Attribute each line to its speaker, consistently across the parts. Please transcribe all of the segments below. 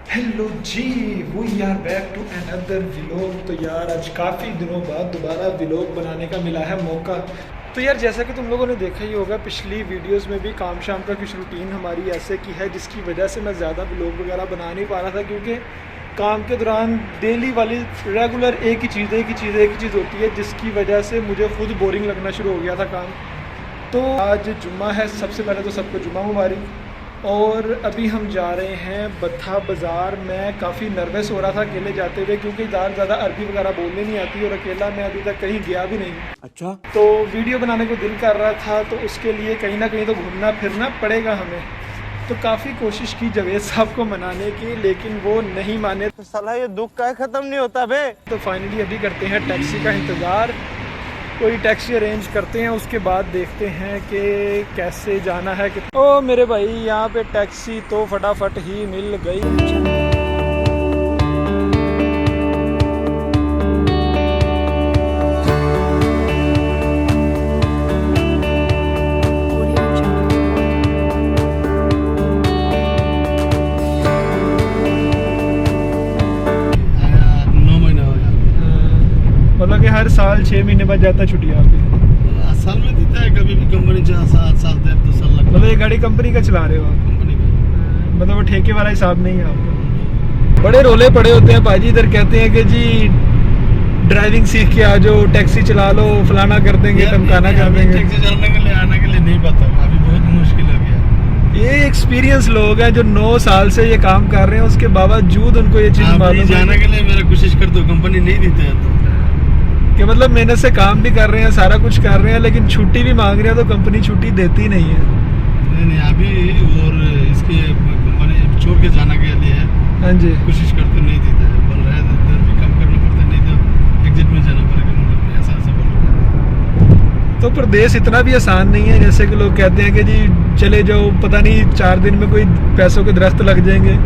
Speaker 1: Hello ji, we are back to another vlog. तो यार आज काफ़ी दिनों बाद दोबारा व्लॉग बनाने का मिला है मौका। तो यार जैसा कि तुम लोगों ने देखा ही होगा, पिछली वीडियोस में भी काम शाम का कुछ रूटीन हमारी ऐसे की है जिसकी वजह से मैं ज़्यादा व्लॉग वगैरह बना नहीं पा रहा था, क्योंकि काम के दौरान डेली वाली रेगुलर एक ही चीज़ होती है, जिसकी वजह से मुझे खुद बोरिंग लगना शुरू हो गया था काम। तो आज जुम्मा है, सबसे पहले तो सबको जुम्मा मुबारक। और अभी हम जा रहे हैं बथा बाज़ार। मैं काफ़ी नर्वस हो रहा था अकेले जाते हुए, क्योंकि ज़्यादा अरबी वगैरह बोलने नहीं आती और अकेला मैं अभी तक कहीं गया भी नहीं।
Speaker 2: अच्छा,
Speaker 1: तो वीडियो बनाने को दिल कर रहा था, तो उसके लिए कहीं ना कहीं तो घूमना फिरना पड़ेगा हमें। तो काफ़ी कोशिश की जावेद साहब को मनाने की, लेकिन वो नहीं माने।
Speaker 2: तो साला ये दुख का ख़त्म नहीं होता बे।
Speaker 1: तो फाइनली अभी करते हैं टैक्सी का इंतज़ार, कोई टैक्सी अरेंज करते हैं, उसके बाद देखते हैं कि कैसे जाना है। कि ओ मेरे भाई, यहाँ पे टैक्सी तो फटाफट ही मिल गई। मतलब कि हर साल 6 महीने बाद जाता है छुट्टी आपकी?
Speaker 3: साल में देता है, कभी भी कंपनी 4 साल 2 साल लगता है।
Speaker 1: मतलब ये गाड़ी कंपनी का चला रहे हो आप?
Speaker 3: कंपनी का
Speaker 1: मतलब वो ठेके वाला हिसाब नहीं है आपका? बड़े रोले पड़े होते हैं पाजी, इधर कहते हैं कि जी ड्राइविंग सीख के आ जाओ, टैक्सी चला लो, फलाना कर देंगे, टमकाना कर देंगे।
Speaker 3: टैक्सी चलाने के लिए आने के लिए नहीं पता, अभी बहुत मुश्किल हो गया।
Speaker 1: ये एक्सपीरियंस लोग हैं जो 9 साल से ये काम कर रहे हैं, उसके बावजूद उनको ये चीज़ मालूम है।
Speaker 3: जाने के लिए मेरा कोशिश कर दो, कंपनी नहीं देते हैं तो
Speaker 1: कि मतलब मेहनत से काम भी कर रहे हैं, सारा कुछ कर रहे हैं, लेकिन छुट्टी भी मांग रहे हैं तो कंपनी छुट्टी देती नहीं है।
Speaker 3: नहीं अभी और इसके कंपनी छोड़ के जाने के लिए
Speaker 1: हाँ जी,
Speaker 3: कोशिश करते नहीं देता है, बोल रहे हैं भी काम करना पड़ता है, नहीं तो एग्जिट में जाना पड़ेगा, मतलब ऐसा बोल रहे हैं।
Speaker 1: तो प्रदेश इतना भी आसान नहीं है जैसे कि लोग कहते हैं कि जी चले जाओ, पता नहीं 4 दिन में कोई पैसों के दरख्त लग जाएंगे।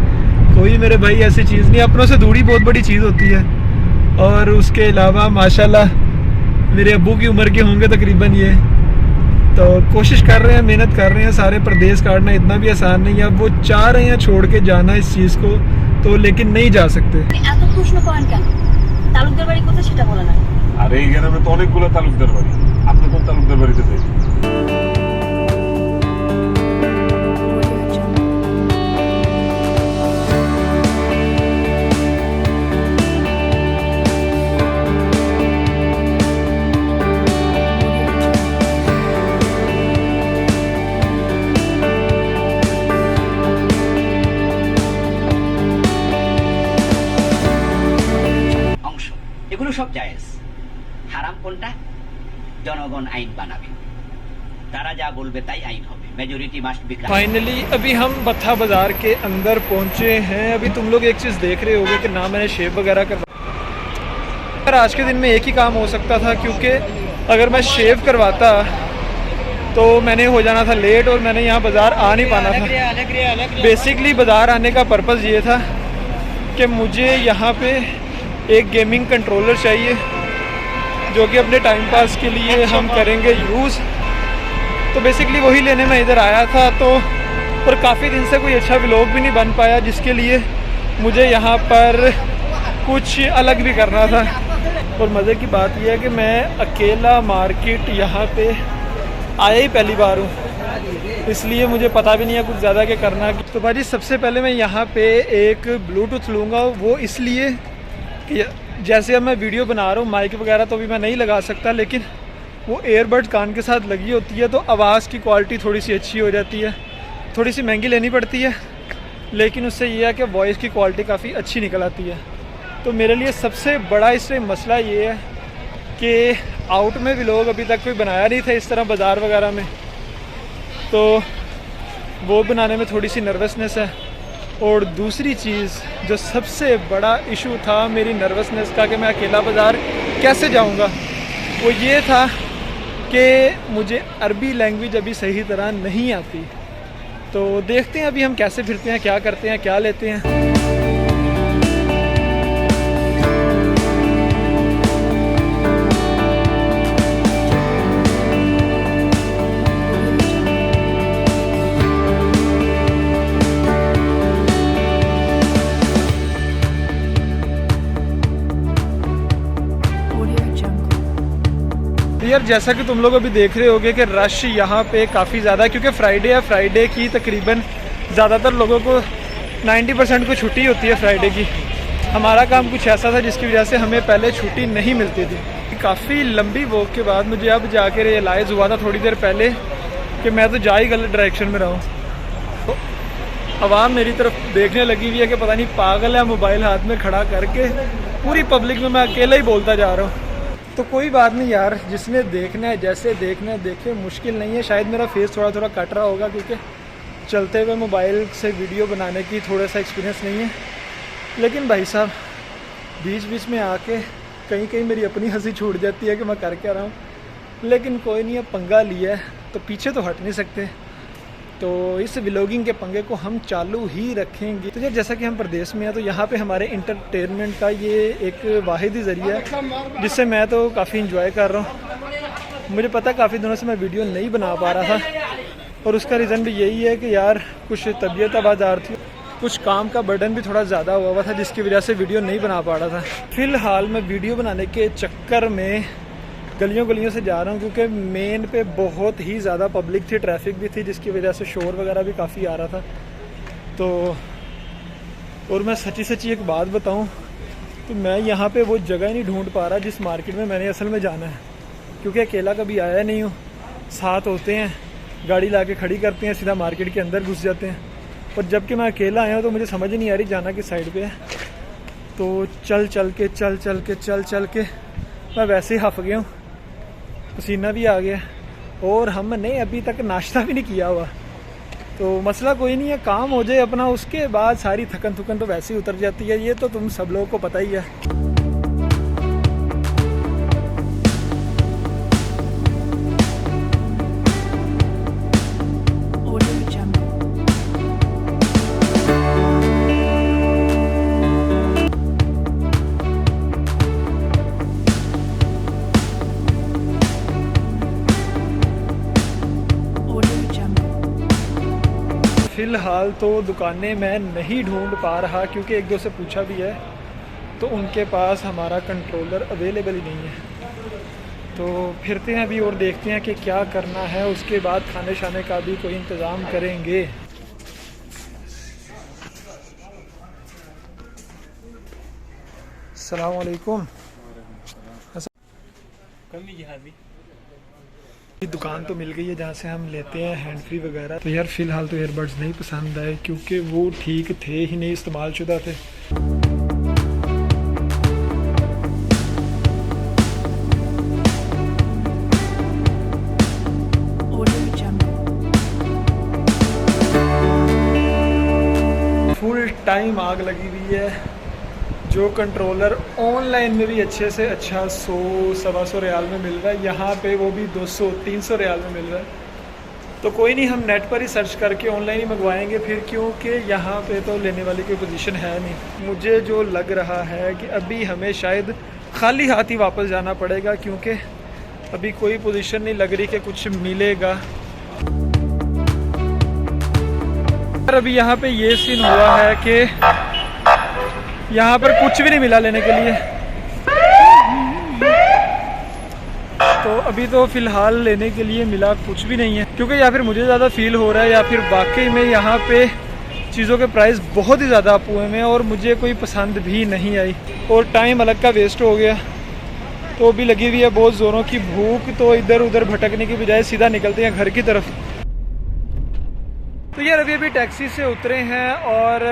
Speaker 1: कोई मेरे भाई ऐसी चीज़ नहीं, अपनों से दूरी बहुत बड़ी चीज़ होती है। और उसके अलावा माशाल्लाह मेरे अब्बू की उम्र के होंगे तकरीबन ये, तो कोशिश कर रहे हैं, मेहनत कर रहे हैं। सारे प्रदेश काटना इतना भी आसान नहीं है। अब वो चाह रहे हैं छोड़ के जाना इस चीज़ को, तो लेकिन नहीं जा सकते।
Speaker 4: এত প্রশ্ন করেন কেন? তালুকদার বাড়ি কোথায় সেটা বলেন না।
Speaker 5: আরে এই গ্রামে তো অনেকগুলো তালুকদার বাড়ি, আপনি কোন তালুকদার বাড়িতে থাকেন?
Speaker 6: এগুলো সব জায়েজ। হারাম কোনটা? জনগণ আইন বানাবে, তারা যা বলবে তাই আইন হবে। Majority must be.
Speaker 1: फाइनली अभी हम बथा बाज़ार के अंदर पहुंचे हैं। अभी तुम लोग एक चीज़ देख रहे होगे कि ना मैंने शेव वगैरह करवा। आज के दिन में एक ही काम हो सकता था, क्योंकि अगर मैं शेव करवाता तो मैंने हो जाना था लेट और मैंने यहाँ बाज़ार आ नहीं पाना था। बेसिकली बाज़ार आने का पर्पज़ ये था कि मुझे यहाँ पे एक गेमिंग कंट्रोलर चाहिए, जो कि अपने टाइम पास के लिए हम करेंगे यूज़। तो बेसिकली वही लेने में इधर आया था। तो और काफ़ी दिन से कोई अच्छा व्लॉग भी नहीं बन पाया, जिसके लिए मुझे यहाँ पर कुछ अलग भी करना था। और मज़े की बात यह है कि मैं अकेला मार्केट यहाँ पे आया ही पहली बार हूँ, इसलिए मुझे पता भी नहीं है कुछ ज़्यादा के करना। तो भाजी सबसे पहले मैं यहाँ पे एक ब्लूटूथ लूँगा, वो इसलिए कि जैसे अब मैं वीडियो बना रहा हूँ, माइक वगैरह तो भी मैं नहीं लगा सकता, लेकिन वो एयरबड्स कान के साथ लगी होती है तो आवाज़ की क्वालिटी थोड़ी सी अच्छी हो जाती है। थोड़ी सी महंगी लेनी पड़ती है, लेकिन उससे ये है कि वॉइस की क्वालिटी काफ़ी अच्छी निकल आती है। तो मेरे लिए सबसे बड़ा इससे मसला ये है कि आउट में भी लोग अभी तक कोई बनाया नहीं था इस तरह बाज़ार वगैरह में, तो वो बनाने में थोड़ी सी नर्वसनेस है। और दूसरी चीज़ जो सबसे बड़ा इशू था मेरी नर्वसनेस का कि मैं अकेला बाज़ार कैसे जाऊंगा, वो ये था कि मुझे अरबी लैंग्वेज अभी सही तरह नहीं आती। तो देखते हैं अभी हम कैसे फिरते हैं, क्या करते हैं, क्या लेते हैं। यार जैसा कि तुम लोग अभी देख रहे होगे कि रश यहाँ पे काफ़ी ज़्यादा है, क्योंकि फ्राइडे है। फ्राइडे की तकरीबन ज़्यादातर लोगों को 90% को छुट्टी होती है फ्राइडे की। हमारा काम कुछ ऐसा था जिसकी वजह से हमें पहले छुट्टी नहीं मिलती थी। काफ़ी लंबी वॉक के बाद मुझे अब जाके रियलाइज़ हुआ था थोड़ी देर पहले कि मैं तो जा ही गलत डायरेक्शन में रहा हूँ। तो आवाम मेरी तरफ देखने लगी हुई है कि पता नहीं पागल है, मोबाइल हाथ में खड़ा करके पूरी पब्लिक में मैं अकेला ही बोलता जा रहा हूँ। तो कोई बात नहीं यार, जिसने देखना है जैसे देखना है देखे, मुश्किल नहीं है। शायद मेरा फेस थोड़ा थोड़ा कट रहा होगा क्योंकि चलते हुए मोबाइल से वीडियो बनाने की थोड़ा सा एक्सपीरियंस नहीं है। लेकिन भाई साहब बीच बीच में आके कहीं कहीं मेरी अपनी हंसी छूट जाती है कि मैं कर क्या रहा हूँ। लेकिन कोई नहीं, है पंगा लिया है तो पीछे तो हट नहीं सकते। तो इस व्लॉगिंग के पंगे को हम चालू ही रखेंगे। तो यार जैसा कि हम प्रदेश में हैं तो यहाँ पे हमारे इंटरटेनमेंट का ये एक वाहिद ही ज़रिया है जिससे मैं तो काफ़ी इंजॉय कर रहा हूँ। मुझे पता काफ़ी दिनों से मैं वीडियो नहीं बना पा रहा था और उसका रीज़न भी यही है कि यार कुछ तबीयत आबादार थी, कुछ काम का बर्डन भी थोड़ा ज़्यादा हुआ था जिसकी वजह से वीडियो नहीं बना पा रहा था। फ़िलहाल मैं वीडियो बनाने के चक्कर में गलियों गलियों से जा रहा हूँ क्योंकि मेन पे बहुत ही ज़्यादा पब्लिक थी, ट्रैफिक भी थी जिसकी वजह से शोर वगैरह भी काफ़ी आ रहा था। तो और मैं सच्ची सच्ची एक बात बताऊँ तो मैं यहाँ पे वो जगह ही नहीं ढूंढ पा रहा जिस मार्केट में मैंने असल में जाना है, क्योंकि अकेला कभी आया नहीं हूँ। साथ होते हैं, गाड़ी ला के खड़ी करते हैं, सीधा मार्केट के अंदर घुस जाते हैं। और जबकि मैं अकेला आया हूँ तो मुझे समझ नहीं आ रही जाना किस साइड पे है। तो चल चल के मैं वैसे ही हफ गया हूँ, पसीना भी आ गया और हमने अभी तक नाश्ता भी नहीं किया हुआ। तो मसला कोई नहीं है, काम हो जाए अपना, उसके बाद सारी थकन थुकन तो वैसे ही उतर जाती है। ये तो तुम सब लोगों को पता ही है। फ़िलहाल तो दुकानें मैं नहीं ढूंढ पा रहा क्योंकि एक दो से पूछा भी है तो उनके पास हमारा कंट्रोलर अवेलेबल ही नहीं है। तो फिरते हैं अभी और देखते हैं कि क्या करना है, उसके बाद खाने शाने का भी कोई इंतज़ाम करेंगे। अस्सलाम वालेकुम। दुकान तो मिल गई है जहाँ से हम लेते हैं हैंड फ्री वगैरह। तो यार फ़िलहाल तो ईयरबड्स नहीं पसंद आए क्योंकि वो ठीक थे ही नहीं, इस्तेमाल शुदा थे। फुल टाइम आग लगी हुई है। जो कंट्रोलर ऑनलाइन में भी अच्छे से अच्छा 100-125 रियाल में मिल रहा है, यहाँ पे वो भी 200-300 रियाल में मिल रहा है। तो कोई नहीं, हम नेट पर ही सर्च करके ऑनलाइन ही मंगवाएंगे फिर, क्योंकि यहाँ पे तो लेने वाली कोई पोजीशन है नहीं। मुझे जो लग रहा है कि अभी हमें शायद खाली हाथ ही वापस जाना पड़ेगा क्योंकि अभी कोई पोजीशन नहीं लग रही कि कुछ मिलेगा। अभी यहाँ पे ये सीन हुआ है कि यहाँ पर कुछ भी नहीं मिला लेने के लिए। तो अभी तो फ़िलहाल लेने के लिए मिला कुछ भी नहीं है, क्योंकि या फिर मुझे ज़्यादा फील हो रहा है या फिर वाकई में यहाँ पे चीज़ों के प्राइस बहुत ही ज़्यादा अप हुए हैं और मुझे कोई पसंद भी नहीं आई और टाइम अलग का वेस्ट हो गया। तो अभी लगी हुई है बहुत ज़ोरों की भूख, तो इधर उधर भटकने की बजाय सीधा निकलते हैं घर की तरफ। तो यार अभी टैक्सी से उतरे हैं और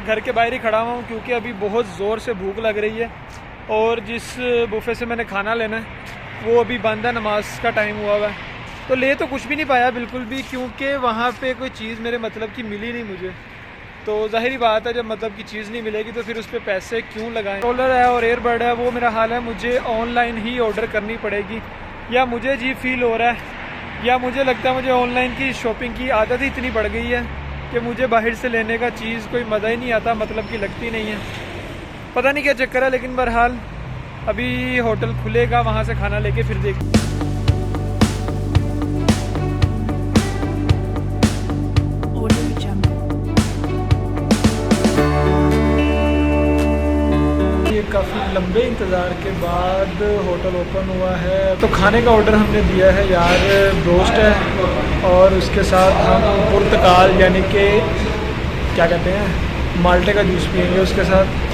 Speaker 1: घर के बाहर ही खड़ा हुआ हूँ क्योंकि अभी बहुत ज़ोर से भूख लग रही है और जिस बुफे से मैंने खाना लेना है वो अभी बंद है, नमाज का टाइम हुआ हुआ है। तो ले तो कुछ भी नहीं पाया बिल्कुल भी, क्योंकि वहाँ पे कोई चीज़ मेरे मतलब की मिली नहीं मुझे। तो ज़ाहिरी बात है जब मतलब की चीज़ नहीं मिलेगी तो फिर उस पर पैसे क्यों लगाएं। कंट्रोलर है और ईयरबड है, वो मेरा हाल है मुझे ऑनलाइन ही ऑर्डर करनी पड़ेगी, या मुझे जी फील हो रहा है या मुझे लगता है मुझे ऑनलाइन की शॉपिंग की आदत ही इतनी बढ़ गई है कि मुझे बाहर से लेने का चीज़ कोई मज़ा ही नहीं आता, मतलब की लगती नहीं है। पता नहीं क्या चक्कर है, लेकिन बहरहाल अभी होटल खुलेगा, वहाँ से खाना लेके फिर देखें। काफ़ी लंबे इंतज़ार के बाद होटल ओपन हुआ है। तो खाने का ऑर्डर हमने दिया है यार, ब्रोस्ट है और उसके साथ हम पुर्तकाल यानी कि क्या कहते हैं माल्टे का जूस पियेंगे उसके साथ।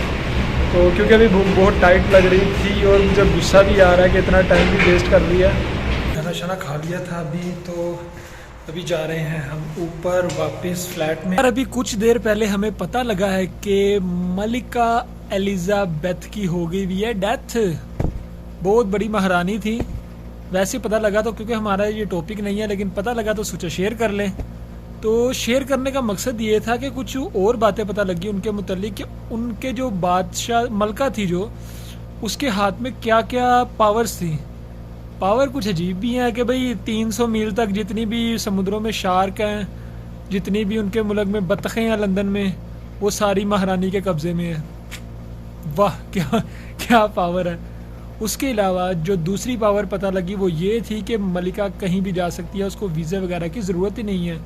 Speaker 1: तो क्योंकि अभी भूख बहुत टाइट लग रही थी और मुझे गुस्सा भी आ रहा है कि इतना टाइम भी वेस्ट कर लिया। खाना शाना खा लिया था अभी, तो अभी जा रहे हैं हम ऊपर वापस फ्लैट में। और अभी कुछ देर पहले हमें पता लगा है कि मलिका एलिजाबेथ की हो गई हुई है डेथ। बहुत बड़ी महारानी थी। वैसे पता लगा तो, क्योंकि हमारा ये टॉपिक नहीं है, लेकिन पता लगा तो सोचा शेयर कर लें। तो शेयर करने का मकसद ये था कि कुछ और बातें पता लगी उनके मुतालिक कि उनके जो बादशाह मलका थी जो, उसके हाथ में क्या क्या पावर्स थी। पावर कुछ अजीब भी हैं कि भाई 300 मील तक जितनी भी समुद्रों में शार्क हैं, जितनी भी उनके मुल्क में बतखें हैं लंदन में, वो सारी महारानी के कब्ज़े में है। वाह क्या क्या पावर है। उसके अलावा जो दूसरी पावर पता लगी वो ये थी कि मलिका कहीं भी जा सकती है, उसको वीज़ा वगैरह की ज़रूरत ही नहीं है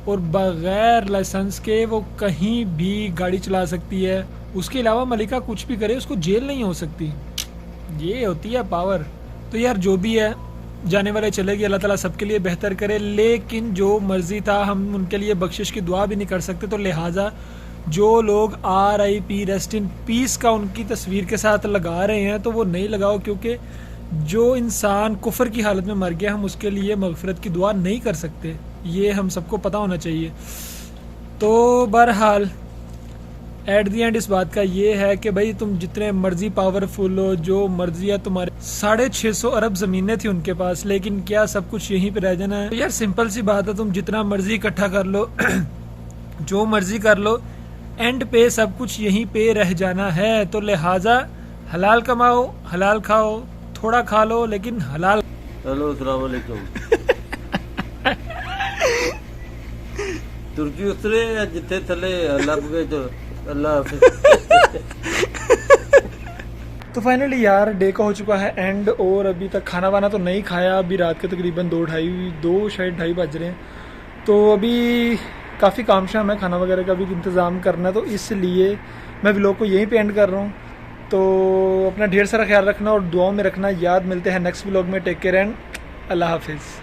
Speaker 1: और बग़ैर लाइसेंस के वो कहीं भी गाड़ी चला सकती है। उसके अलावा मलिका कुछ भी करे उसको जेल नहीं हो सकती। ये होती है पावर। तो यार जो भी है, जाने वाले चले गए, अल्लाह ताला सबके लिए बेहतर करे। लेकिन जो मर्ज़ी था हम उनके लिए बख्शिश की दुआ भी नहीं कर सकते। तो लिहाजा जो लोग RIP रेस्ट इन पीस का उनकी तस्वीर के साथ लगा रहे हैं तो वो नहीं लगाओ, क्योंकि जो इंसान कुफर की हालत में मर गया हम उसके लिए मगफिरत की दुआ नहीं कर सकते। ये हम सबको पता होना चाहिए। तो बहरहाल एट दी एंड इस बात का ये है कि भाई तुम जितने मर्जी पावरफुल हो, जो मर्जी है तुम्हारे 650 अरब ज़मीनें थी उनके पास, लेकिन क्या सब कुछ यहीं पे रह जाना है? तो यार सिंपल सी बात है, तुम जितना मर्जी इकट्ठा कर लो जो मर्जी कर लो, एंड पे सब कुछ यहीं पे रह जाना है। तो लिहाजा हलाल कमाओ, हलाल खाओ, थोड़ा खा लो लेकिन हलाल।
Speaker 2: हेलो अस्सलाम वालेकुम। तुर्की उतरे या जिथे थले लब गए तो अल्लाह हाफिज।
Speaker 1: तो फाइनली यार डे का हो चुका है एंड, और अभी तक खाना वाना तो नहीं खाया। अभी रात के तकरीबन 2 शायद 2:30 बज रहे हैं। तो अभी काफ़ी काम शाम है, खाना वगैरह का भी इंतज़ाम करना, तो इसलिए मैं व्लॉग को यहीं पे एंड कर रहा हूँ। तो अपना ढेर सारा ख्याल रखना और दुआओं में रखना याद। मिलते हैं नेक्स्ट व्लॉग में। टेक केयर एंड अल्लाह हाफिज़।